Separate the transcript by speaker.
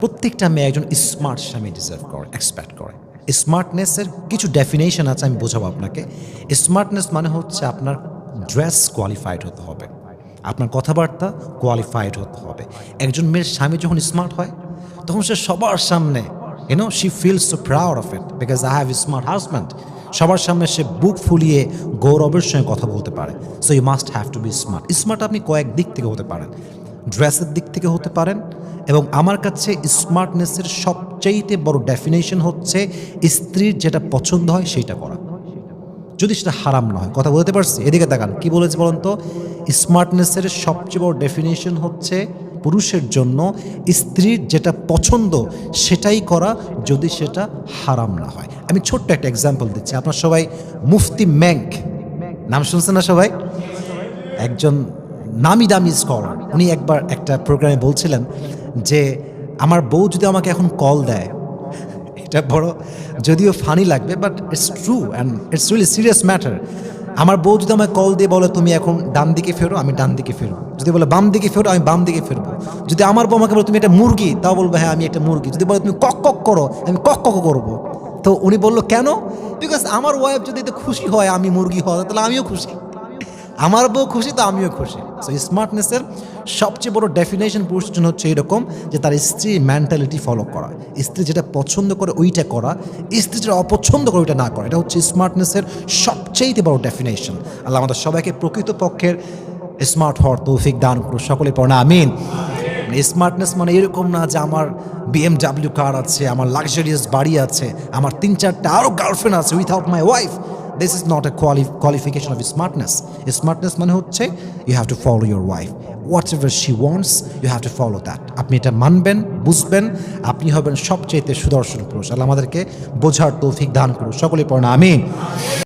Speaker 1: প্রত্যেকটা মেয়ে একজন স্মার্ট স্বামী ডিজার্ভ করে, এক্সপেক্ট করে। স্মার্টনেসের কিছু ডেফিনেশন আছে, আমি বোঝাবো আপনাকে। স্মার্টনেস মানে হচ্ছে আপনার ড্রেস কোয়ালিফাইড হতে হবে, আপনার কথাবার্তা কোয়ালিফাইড হতে হবে। একজন মেয়ের স্বামী যখন স্মার্ট হয় তখন সে সবার সামনে she feels so proud of it because I have a smart husband. সবার সামনে সে বুক ফুলিয়ে গৌরবের সঙ্গে কথা বলতে পারে। So you must have to be smart. Smart আপনি কয়েক দিক থেকে হতে পারেন, ড্রেসের দিক থেকে হতে পারেন, এবং আমার কাছে স্মার্টনেসের সবচেয়ে বড় ডেফিনেশন হচ্ছে স্ত্রীর যেটা পছন্দ হয় সেইটা করা, যদি সেটা হারাম না হয়। কথা বলতে পারছি? এদিকে তাকান, কি বলেছে বলুন তো? স্মার্টনেসের সবচেয়ে বড় ডেফিনেশন হচ্ছে পুরুষের জন্য স্ত্রীর যেটা পছন্দ সেটাই করা, যদি সেটা হারাম না হয়। আমি ছোট্ট একটা এক্সাম্পল দিচ্ছি। আপনার সবাই মুফতি মেঙ্ক নাম শুনছেন না সবাই? একজন নামি দামি স্কলার। উনি একবার একটা প্রোগ্রামে বলছিলেন যে আমার বউ যদি আমাকে এখন কল দেয়, এটা বড় যদিও ফানি লাগবে, but it's true and it's really serious matter. আমার বউ যদি আমাকে কল দিয়ে বলে তুমি এখন ডান দিকে ফেরো, আমি ডান দিকে ফেরবো। যদি বলে বাম দিকে ফেরো, আমি বাম দিকে ফেরবো। যদি আমার বউ আমাকে বলে তুমি একটা মুরগি, তাও বলবো হ্যাঁ আমি একটা মুরগি। যদি বলে তুমি কক কক করো, আমি কক কক করবো। তো উনি বললো কেন? বিকজ আমার ওয়াইফ যদি এতে খুশি হয় আমি মুরগি হওয়া, তাহলে আমিও খুশি। আমার বউ খুশি তো আমিও খুশি। সো স্মার্টনেসের সবচেয়ে বড় ডেফিনেশন পুরুষের জন্য হচ্ছে এরকম যে তার স্ত্রীর মেন্টালিটি ফলো করা, স্ত্রী যেটা পছন্দ করে ওইটা করা, স্ত্রী যেটা অপছন্দ করে ওইটা না করা। এটা হচ্ছে স্মার্টনেসের সবচেয়ে বড় ডেফিনেশন। আল্লাহ আমাদের সবাইকে প্রকৃতপক্ষের স্মার্ট হওয়ার তৌফিক দান করুন। সকলে পড়া আমিন। স্মার্টনেস মানে এরকম না যে আমার BMW কার আছে, আমার লাক্সারিয়াস বাড়ি আছে, আমার 3-4টা আরও গার্লফ্রেন্ড আছে without my wife. This is not a qualification of smartness. Smartness মানে হচ্ছে you have to follow your wife. Whatever she wants, you have to follow that. আপনি এটা মানবেন, বুঝবেন, আপনি হবেন সবচেয়ে সুদর্শন পুরুষ। আল্লাহ আমাদেরকে বোঝার তৌফিক দান করুন। সকলে পড়েন আমিন।